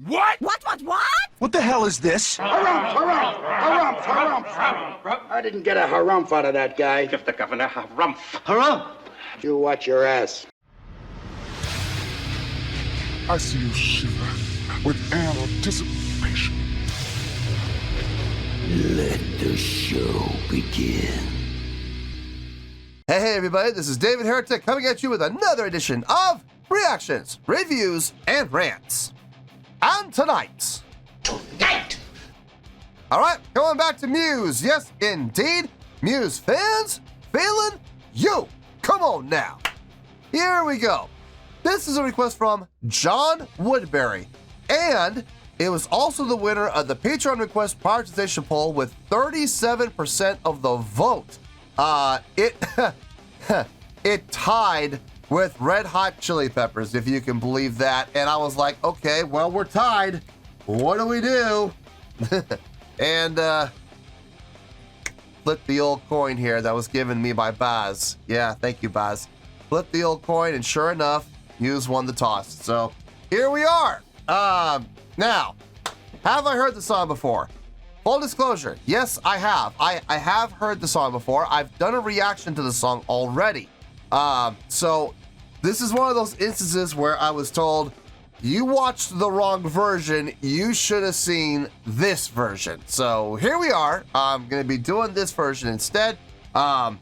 What? What? What the hell is this? Harumph. I didn't get a harumph out of that guy. Give the governor harumph. Harumph! You watch your ass. I see you shiver with anticipation. Let the show begin. Hey everybody, this is David Heretic coming at you with another edition of Reactions, Reviews, and Rants. And tonight. Alright, going back to Muse. Yes, indeed. Muse Fans FEELIN YOU. Come on now. Here we go. This is a request from John Woodbury. And it was also the winner of the Patreon request prioritization poll with 37% of the vote. It tied with Red Hot Chili Peppers, if you can believe that. And I was like, okay, well, we're tied. What do we do? And flip the old coin here that was given me by Baz. Yeah, thank you, Baz. Flip the old coin, and sure enough, Muse won the toss. So here we are. Now, have I heard the song before? Full disclosure, yes, I have. I have heard the song before. I've done a reaction to the song already. So this is one of those instances where I was told, you watched the wrong version, you should have seen this version. So here we are. I'm going to be doing this version instead. Now,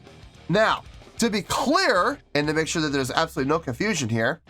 to be clear, and to make sure that there's absolutely no confusion here,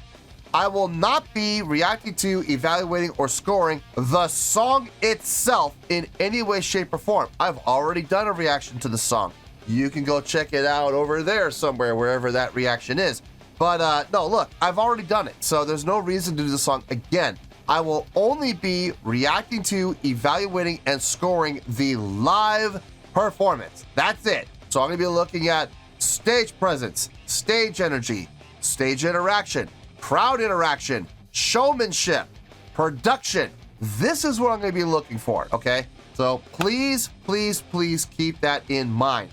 I will not be reacting to, evaluating, or scoring the song itself in any way, shape, or form. I've already done a reaction to the song. You can go check it out over there somewhere, wherever that reaction is. But no, look, I've already done it, so there's no reason to do the song again. I will only be reacting to, evaluating, and scoring the live performance. That's it. So I'm going to be looking at stage presence, stage energy, stage interaction, crowd interaction, showmanship, production. This is what I'm going to be looking for, okay? So please, please, please keep that in mind.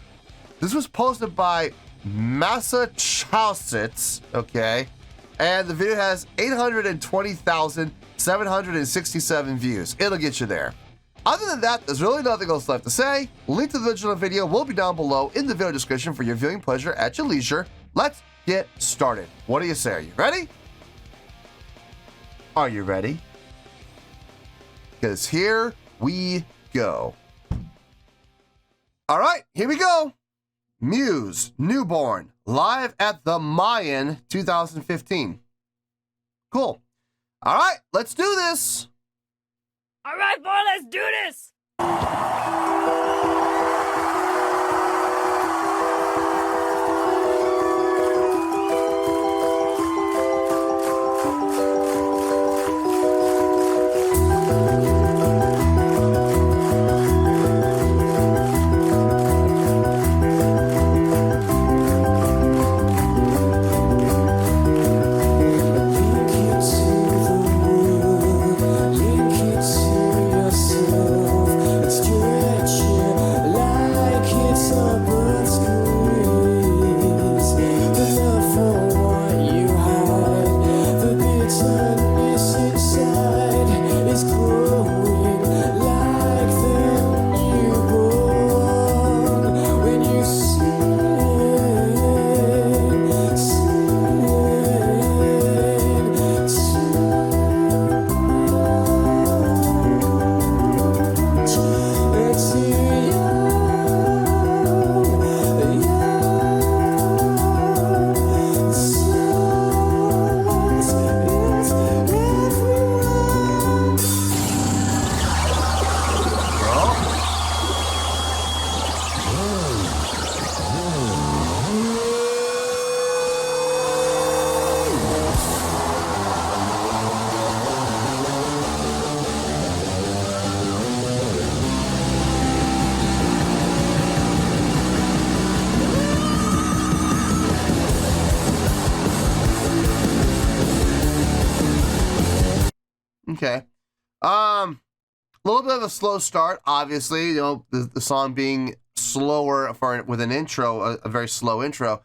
This was posted by Massachusetts, okay? And the video has 820,767 views. It'll get you there. Other than that, there's really nothing else left to say. Link to the original video will be down below in the video description for your viewing pleasure at your leisure. Let's get started. What do you say? Are you ready? Are you ready? Because here we go. All right, here we go. Muse, Newborn, live at the Mayan 2015. Cool. All right, let's do this. All right, boy, let's do this. Okay. A little bit of a slow start, obviously, you know, the song being slower with an intro, a very slow intro.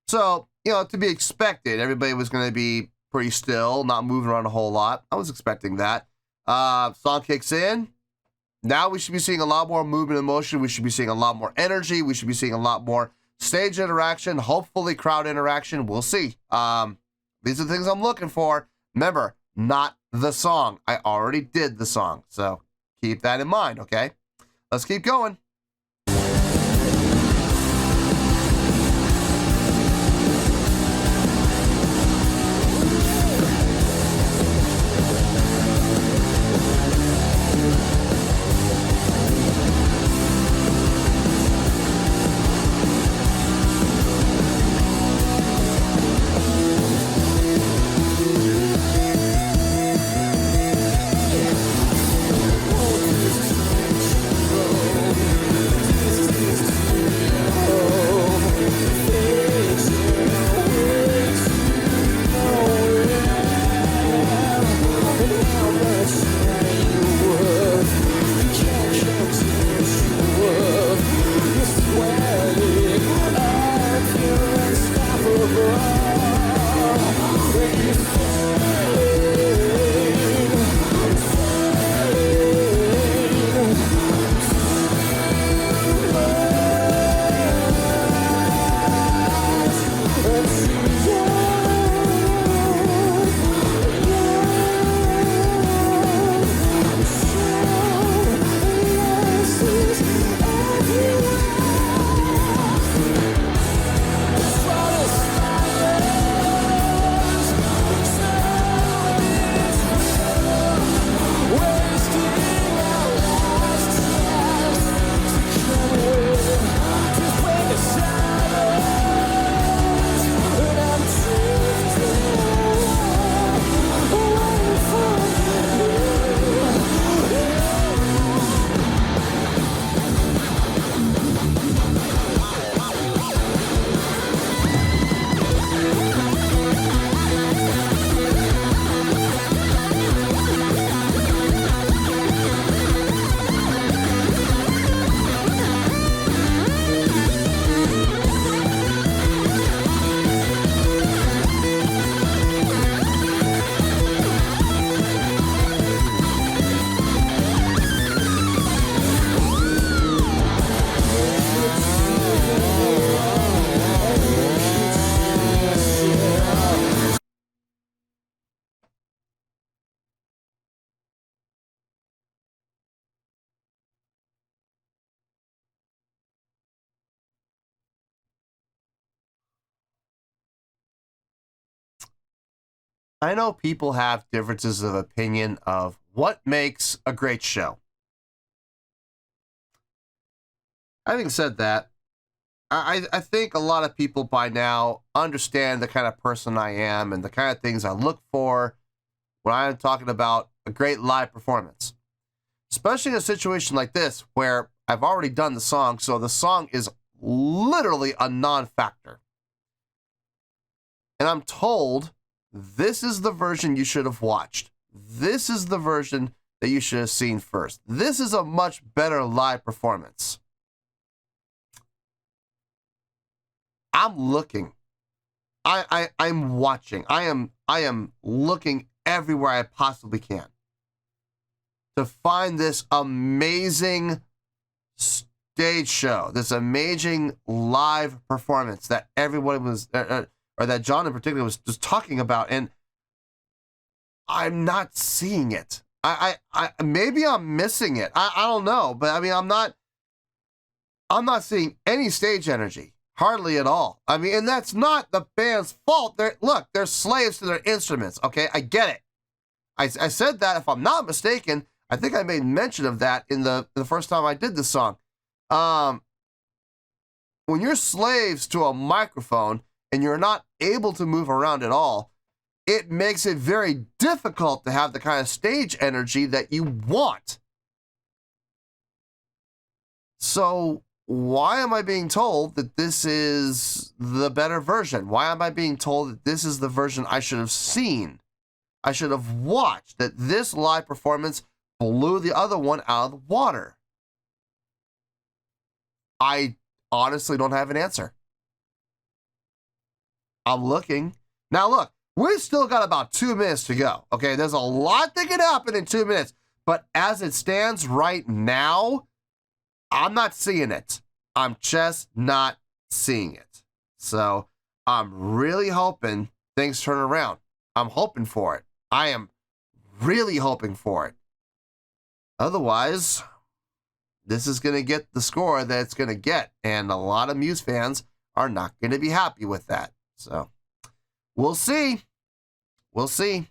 So, you know, to be expected, everybody was going to be pretty still, not moving around a whole lot. I was expecting that. Song kicks in. Now we should be seeing a lot more movement and motion. We should be seeing a lot more energy. We should be seeing a lot more stage interaction, hopefully crowd interaction. We'll see. These are the things I'm looking for. Remember, not the song. I already did the song, so keep that in mind, okay? Let's keep going. I know people have differences of opinion of what makes a great show. Having said that, I think a lot of people by now understand the kind of person I am and the kind of things I look for when I'm talking about a great live performance. Especially in a situation like this where I've already done the song, so the song is literally a non-factor. And I'm told this is the version you should have watched. This is the version that you should have seen first. This is a much better live performance. I'm looking. I'm watching. I am looking everywhere I possibly can to find this amazing stage show, this amazing live performance that everyone was, or that John in particular was just talking about, and I'm not seeing it. I maybe I'm missing it. I don't know, but I mean, I'm not seeing any stage energy. Hardly at all. I mean, and that's not the band's fault. They're slaves to their instruments, okay? I get it. I said that, if I'm not mistaken. I think I made mention of that in the first time I did the song. When you're slaves to a microphone and you're not able to move around at all, it makes it very difficult to have the kind of stage energy that you want. So why am I being told that this is the better version? Why am I being told that this is the version I should have seen? I should have watched, that this live performance blew the other one out of the water. I honestly don't have an answer. I'm looking. Now look, we've still got about 2 minutes to go. Okay, there's a lot that can happen in 2 minutes. But as it stands right now, I'm not seeing it. I'm just not seeing it. So I'm really hoping things turn around. I'm hoping for it. I am really hoping for it. Otherwise, this is going to get the score that it's going to get. And a lot of Muse fans are not going to be happy with that. So we'll see. We'll see.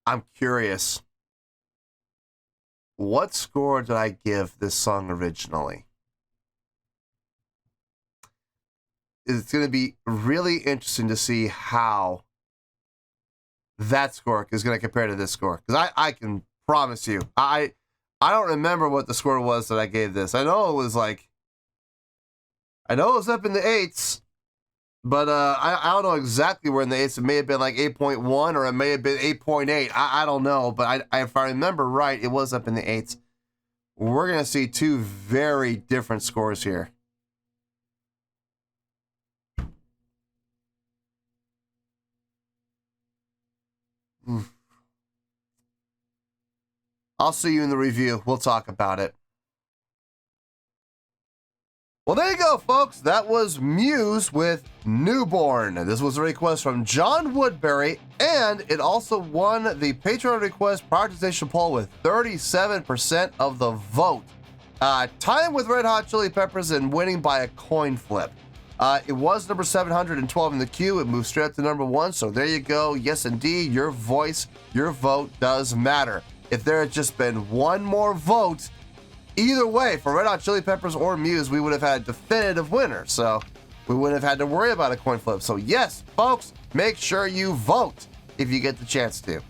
I'm curious. What score did I give this song originally? It's going to be really interesting to see how that score is going to compare to this score. Because I can promise you, I don't remember what the score was that I gave this. I know it was up in the 8s. But I don't know exactly where in the 8s. It may have been like 8.1 or it may have been 8.8. I don't know. But if I remember right, it was up in the 8s. We're going to see two very different scores here. I'll see you in the review. We'll talk about it. Well, there you go, folks. That was Muse with Newborn. This was a request from John Woodbury, and it also won the Patreon request prioritization poll with 37% of the vote. Tying with Red Hot Chili Peppers and winning by a coin flip. It was number 712 in the queue. It moved straight up to number 1, so there you go. Yes, indeed, your voice, your vote does matter. If there had just been one more vote, either way, for Red Hot Chili Peppers or Muse, we would have had a definitive winner. So we wouldn't have had to worry about a coin flip. So yes, folks, make sure you vote if you get the chance to.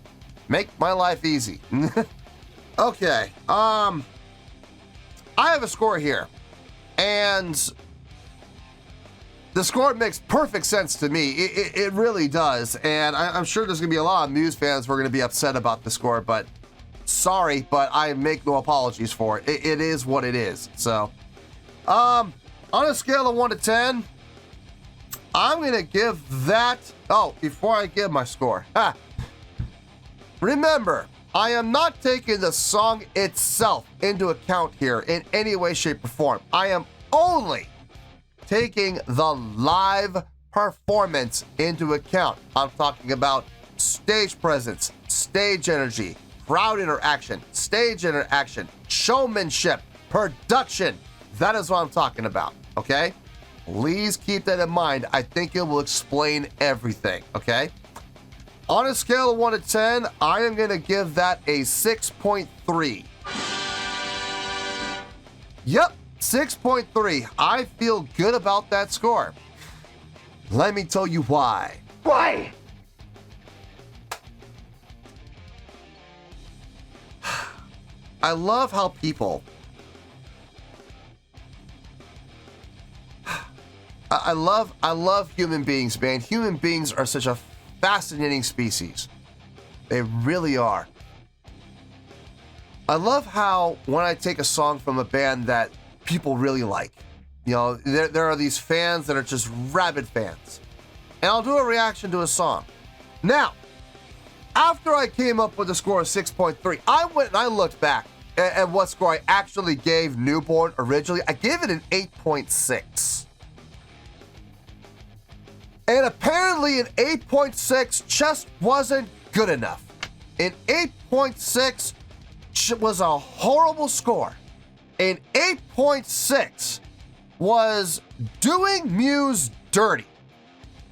Make my life easy. Okay. I have a score here. And the score makes perfect sense to me. It really does. And I'm sure there's going to be a lot of Muse fans who are going to be upset about the score, but sorry, but I make no apologies for it. It is what it is. So, on a scale of 1 to 10, I'm going to give that... Oh, before I give my score. Remember, I am not taking the song itself into account here in any way, shape, or form. I am only taking the live performance into account. I'm talking about stage presence, stage energy, crowd interaction, stage interaction, showmanship, production. That is what I'm talking about, okay? Please keep that in mind. I think it will explain everything, okay? On a scale of 1 to 10, I am going to give that a 6.3. Yep, 6.3. I feel good about that score. Let me tell you why. Why? I love how people... I love human beings, man. Human beings are such a fascinating species. They really are. I love how when I take a song from a band that people really like, you know, there are these fans that are just rabid fans. And I'll do a reaction to a song. Now, after I came up with a score of 6.3, I went and I looked back at what score I actually gave Newborn originally. I gave it an 8.6. And apparently an 8.6 just wasn't good enough. An 8.6 was a horrible score. An 8.6 was doing Muse dirty.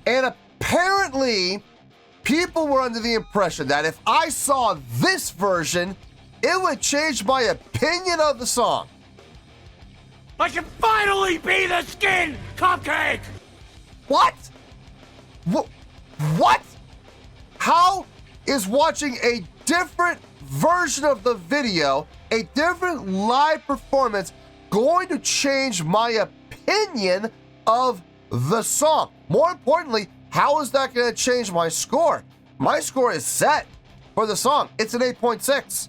And apparently, people were under the impression that if I saw this version, it would change my opinion of the song. I can finally be the skin cupcake! What? What? How is watching a different version of the video, a different live performance, going to change my opinion of the song? More importantly, how is that going to change my score? My score is set for the song. It's an 8.6.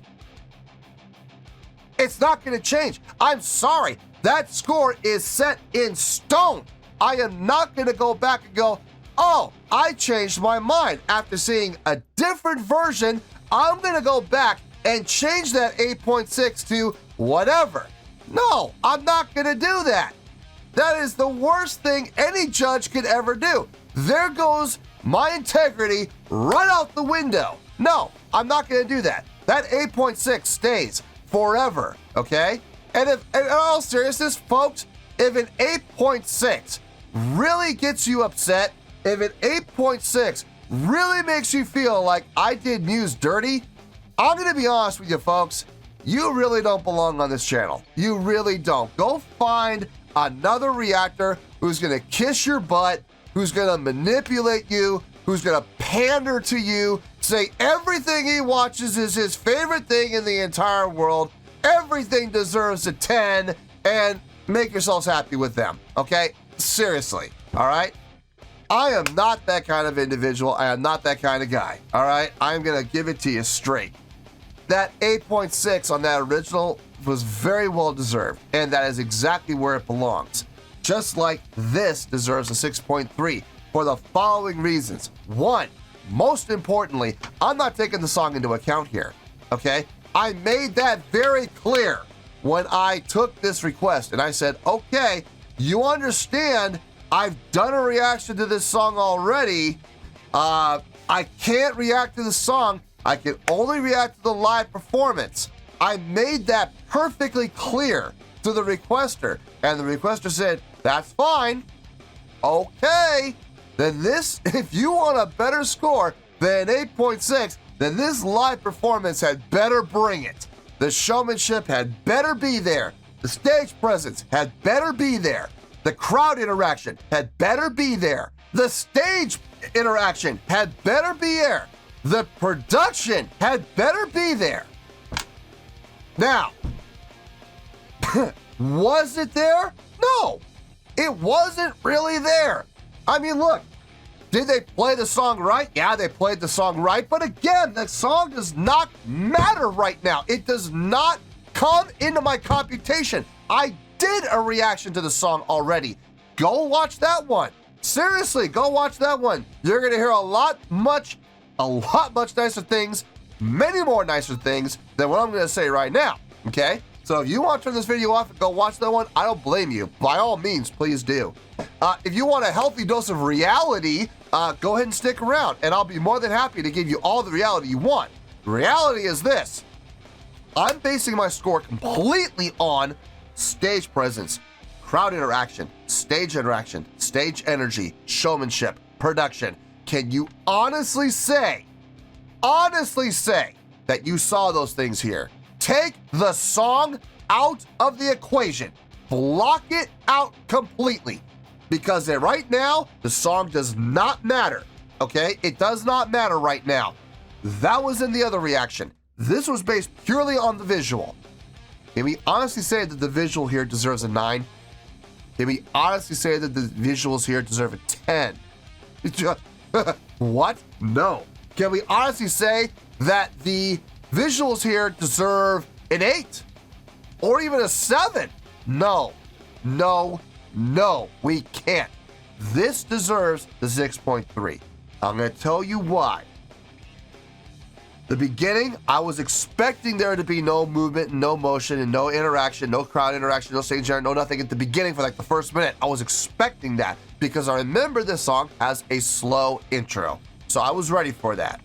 It's not going to change. I'm sorry. That score is set in stone. I am not going to go back and go, oh, I changed my mind. After seeing a different version, I'm going to go back and change that 8.6 to whatever. No, I'm not going to do that. That is the worst thing any judge could ever do. There goes my integrity right out the window. No, I'm not going to do that. That 8.6 stays forever, okay? And if, in all seriousness, folks, if an 8.6 really gets you upset, if an 8.6 really makes you feel like I did Muse dirty, I'm going to be honest with you, folks. You really don't belong on this channel. You really don't. Go find another reactor who's going to kiss your butt, who's going to manipulate you, who's going to pander to you, say everything he watches is his favorite thing in the entire world, everything deserves a 10, and make yourselves happy with them, okay? Seriously, all right? I am not that kind of individual. I am not that kind of guy, all right? I'm going to give it to you straight. That 8.6 on that original was very well deserved, and that is exactly where it belongs. Just like this deserves a 6.3 for the following reasons. One, most importantly, I'm not taking the song into account here, okay? I made that very clear when I took this request, and I said, okay, you understand I've done a reaction to this song already. I can't react to the song. I can only react to the live performance. I made that perfectly clear to the requester, and the requester said, that's fine. Okay, then this, if you want a better score than 8.6, then this live performance had better bring it. The showmanship had better be there. The stage presence had better be there. The crowd interaction had better be there. The stage interaction had better be there. The production had better be there. Now, was it there? No, it wasn't really there. I mean, look, did they play the song right? Yeah, they played the song right. But again, the song does not matter right now. It does not come into my computation. I did a reaction to the song already. Go watch that one. Seriously, go watch that one. You're going to hear a lot much nicer things, many more nicer things than what I'm going to say right now, okay? So if you want to turn this video off and go watch that one, I don't blame you. By all means, please do. If you want a healthy dose of reality, go ahead and stick around, and I'll be more than happy to give you all the reality you want. The reality is this. I'm basing my score completely on stage presence, crowd interaction, stage energy, showmanship, production. Can you honestly say that you saw those things here? Take the song out of the equation. Block it out completely. Because right now, the song does not matter. Okay? It does not matter right now. That was in the other reaction. This was based purely on the visual. Can we honestly say that the visual here deserves a 9? Can we honestly say that the visuals here deserve a 10? What? No. Can we honestly say that the visuals here deserve an 8? Or even a 7? No. No. No. We can't. This deserves the 6.3. I'm going to tell you why. The beginning, I was expecting there to be no movement, no motion, and no interaction, no crowd interaction, no stage interaction, no nothing at the beginning for like the first minute. I was expecting that because I remember this song has a slow intro. So I was ready for that.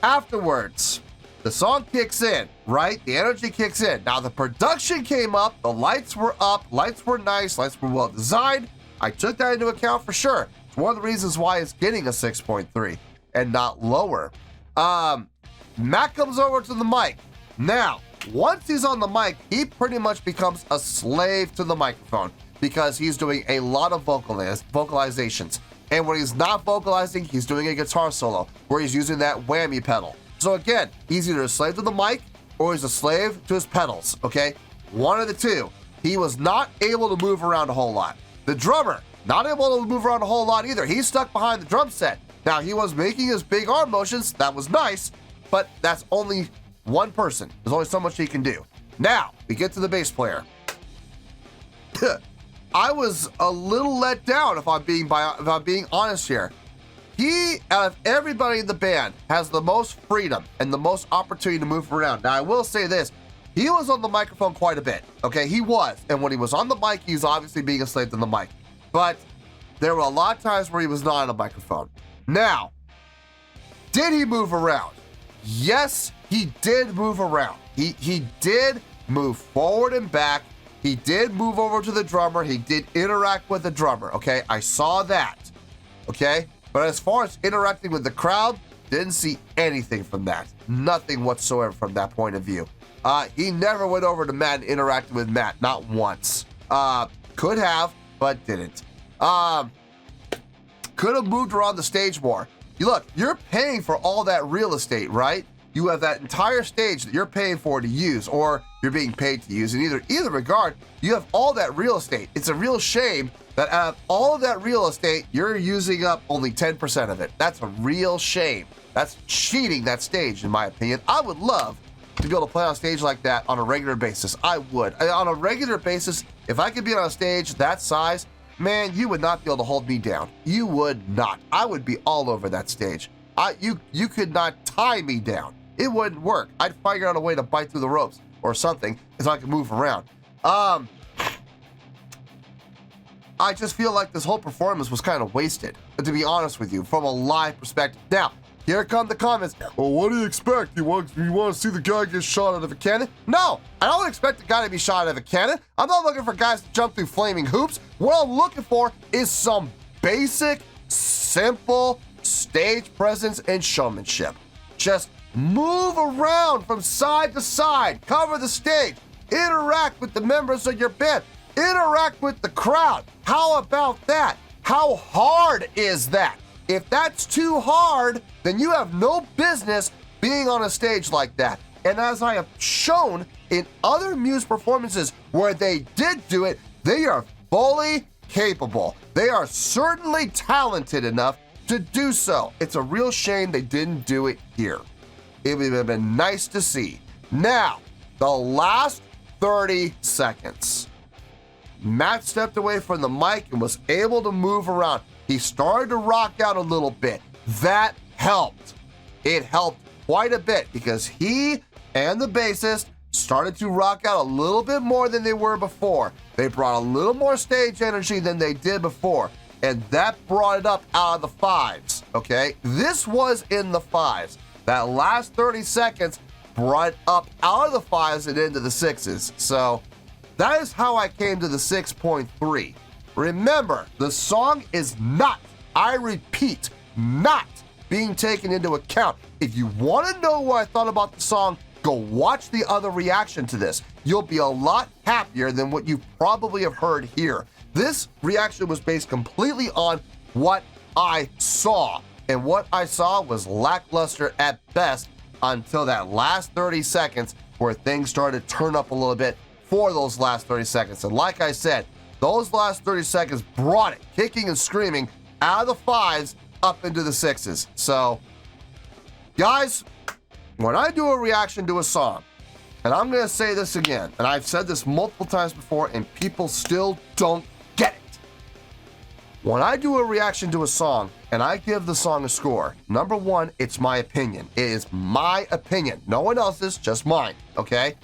Afterwards, the song kicks in, right? The energy kicks in. Now the production came up, the lights were up, lights were nice, lights were well designed. I took that into account for sure. It's one of the reasons why it's getting a 6.3 and not lower. Matt comes over to the mic. Now, once he's on the mic, he pretty much becomes a slave to the microphone because he's doing a lot of vocalizations. And when he's not vocalizing, he's doing a guitar solo where he's using that whammy pedal. So again, he's either a slave to the mic or he's a slave to his pedals, okay? One of the two. He was not able to move around a whole lot. The drummer, not able to move around a whole lot either. He's stuck behind the drum set. Now, he was making his big arm motions. That was nice. But that's only one person. There's only so much he can do. Now, we get to the bass player. I was a little let down if I'm being honest here. He, out of everybody in the band, has the most freedom and the most opportunity to move around. Now, I will say this. He was on the microphone quite a bit. Okay, he was. And when he was on the mic, he was obviously being a slave to the mic. But there were a lot of times where he was not on a microphone. Now, did he move around? Yes, he did move around. He did move forward and back. He did move over to the drummer. He did interact with the drummer, okay? I saw that, okay? But as far as interacting with the crowd, didn't see anything from that. Nothing whatsoever from that point of view. He never went over to Matt and interacted with Matt, not once. Could have, but didn't. Could have moved around the stage more. Look, you're paying for all that real estate, right? You have that entire stage that you're paying for to use, or you're being paid to use. In either regard, you have all that real estate. It's a real shame that out of all of that real estate, you're using up only 10% of it. That's a real shame. That's cheating that stage, in my opinion. I would love to be able to play on a stage like that on a regular basis. I would. On a regular basis, if I could be on a stage that size, man, you would not be able to hold me down. You would not. I would be all over that stage. You could not tie me down. It wouldn't work. I'd figure out a way to bite through the ropes or something so I could move around. I just feel like this whole performance was kind of wasted, to be honest with you, from a live perspective. Now, here come the comments. Well, what do you expect? You want to see the guy get shot out of a cannon? No, I don't expect the guy to be shot out of a cannon. I'm not looking for guys to jump through flaming hoops. What I'm looking for is some basic, simple stage presence and showmanship. Just move around from side to side, cover the stage, interact with the members of your band, interact with the crowd. How about that? How hard is that? If that's too hard, then you have no business being on a stage like that. And as I have shown in other Muse performances where they did do it, they are fully capable. They are certainly talented enough to do so. It's a real shame they didn't do it here. It would have been nice to see. Now, the last 30 seconds. Matt stepped away from the mic and was able to move around. He started to rock out a little bit. That helped. It helped quite a bit because he and the bassist started to rock out a little bit more than they were before. They brought a little more stage energy than they did before, and that brought it up out of the 5s, okay? This was in the 5s. That last 30 seconds brought up out of the 5s and into the 6s. So that is how I came to the 6.3. Remember, the song is not, I repeat, not being taken into account. If you want to know what I thought about the song, go watch the other reaction to this. You'll be a lot happier than what you probably have heard here. This reaction was based completely on what I saw, and what I saw was lackluster at best until that last 30 seconds where things started to turn up a little bit for those last 30 seconds. And like I said, those last 30 seconds brought it kicking and screaming out of the 5s up into the 6s. So, guys, when I do a reaction to a song, and I'm going to say this again, and I've said this multiple times before, and people still don't get it. When I do a reaction to a song, and I give the song a score, number one, it's my opinion. It is my opinion. No one else's, just mine, okay?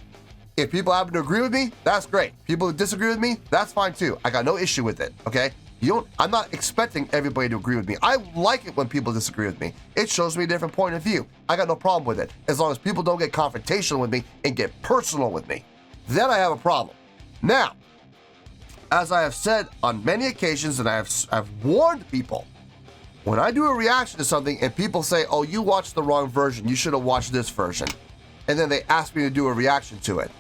If people happen to agree with me, that's great. People who disagree with me, that's fine too. I got no issue with it, okay? I'm not expecting everybody to agree with me. I like it when people disagree with me. It shows me a different point of view. I got no problem with it. As long as people don't get confrontational with me and get personal with me, then I have a problem. Now, as I have said on many occasions, and I've warned people, when I do a reaction to something and people say, oh, you watched the wrong version, you should have watched this version, and then they ask me to do a reaction to it,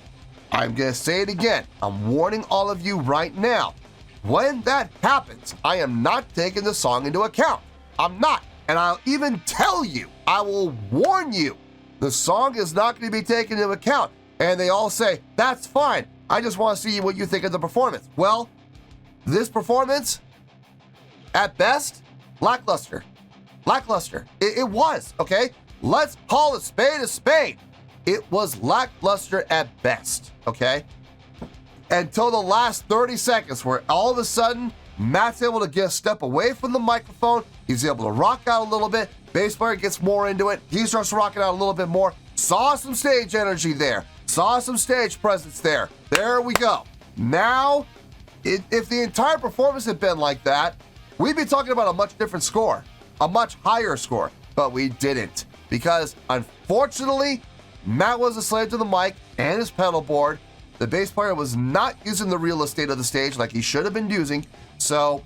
I'm going to say it again. I'm warning all of you right now. When that happens, I am not taking the song into account. I'm not. And I'll even tell you, I will warn you, the song is not going to be taken into account. And they all say, that's fine. I just want to see what you think of the performance. Well, this performance, at best, lackluster. Lackluster. It was, okay? Let's call a spade a spade. It was lackluster at best, okay? Until the last 30 seconds where all of a sudden, Matt's able to get a step away from the microphone. He's able to rock out a little bit. Bass player gets more into it. He starts rocking out a little bit more. Saw some stage energy there. Saw some stage presence there. There we go. Now, if the entire performance had been like that, we'd be talking about a much different score, a much higher score, but we didn't because unfortunately, Matt was a slave to the mic and his pedal board. The bass player was not using the real estate of the stage like he should have been using. So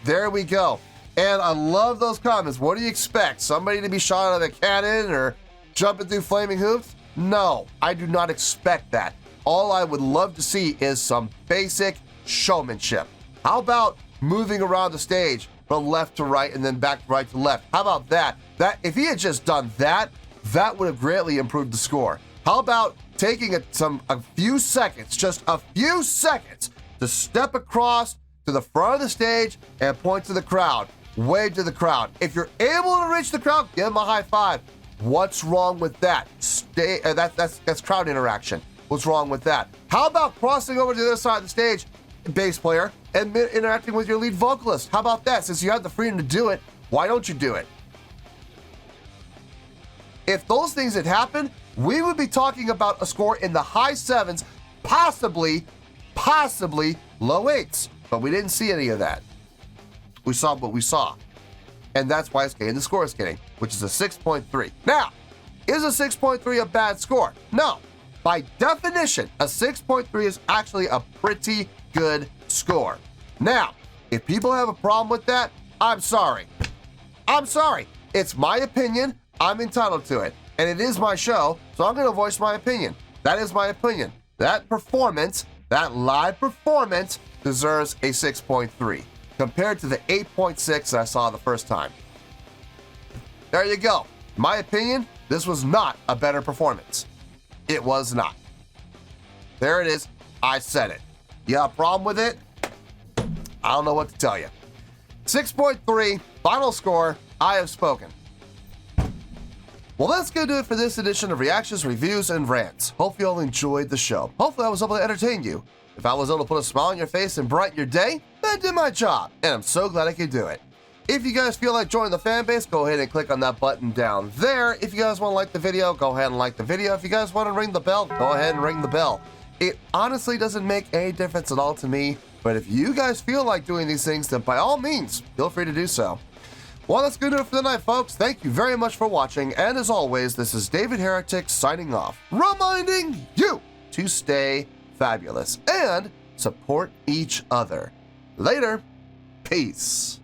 there we go. And I love those comments. What do you expect? Somebody to be shot out of a cannon or jumping through flaming hoops? No, I do not expect that. All I would love to see is some basic showmanship. How about moving around the stage from left to right and then back to right to left? How about that? If he had just done that, that would have greatly improved the score. How about taking a few seconds, just a few seconds, to step across to the front of the stage and point to the crowd, wave to the crowd. If you're able to reach the crowd, give them a high five. What's wrong with that? That's crowd interaction. What's wrong with that? How about crossing over to the other side of the stage, bass player, and interacting with your lead vocalist? How about that? Since you have the freedom to do it, why don't you do it? If those things had happened, we would be talking about a score in the high 7s, possibly low 8s. But we didn't see any of that. We saw what we saw. And that's why it's getting the score it's getting, which is a 6.3. Now, is a 6.3 a bad score? No. By definition, a 6.3 is actually a pretty good score. Now, if people have a problem with that, I'm sorry. I'm sorry. It's my opinion. I'm entitled to it. And it is my show, so I'm going to voice my opinion. That is my opinion. That performance, that live performance, deserves a 6.3 compared to the 8.6 that I saw the first time. There you go. In my opinion, this was not a better performance. It was not. There it is. I said it. You have a problem with it? I don't know what to tell you. 6.3, final score. I have spoken. Well, that's going to do it for this edition of Reactions, Reviews, and Rants. Hope you all enjoyed the show. Hopefully I was able to entertain you. If I was able to put a smile on your face and brighten your day, then I did my job, and I'm so glad I could do it. If you guys feel like joining the fan base, go ahead and click on that button down there. If you guys want to like the video, go ahead and like the video. If you guys want to ring the bell, go ahead and ring the bell. It honestly doesn't make any difference at all to me, but if you guys feel like doing these things, then by all means, feel free to do so. Well, that's gonna do it for the night, folks. Thank you very much for watching, and as always, this is David Heretic signing off, reminding you to stay fabulous and support each other. Later. Peace.